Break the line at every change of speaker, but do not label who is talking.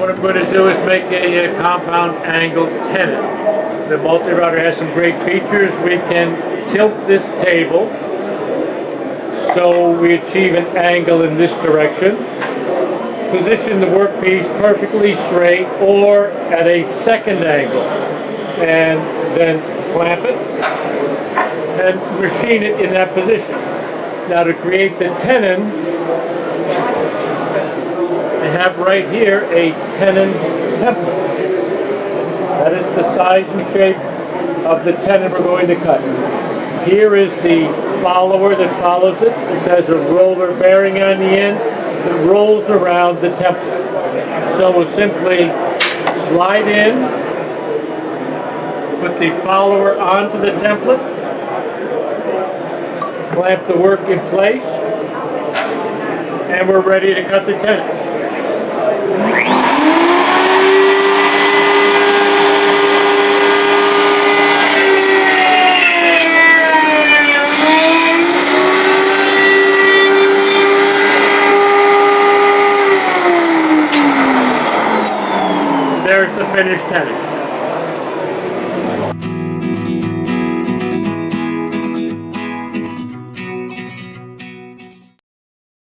what I'm going to do is make a compound angle tenon. The multi-router has some great features. We can tilt this table so we achieve an angle in this direction. Position the workpiece perfectly straight or at a second angle, and then clamp it and machine it in that position. Now to create the tenon, I have right here a tenon template. That is the size and shape of the tenon we're going to cut. Here is the follower that follows it. This has a roller bearing on the end that rolls around the template. So we'll simply slide in, put the follower onto the template, clamp the work in place, and we're ready to cut the tenon. There's the finished tenon.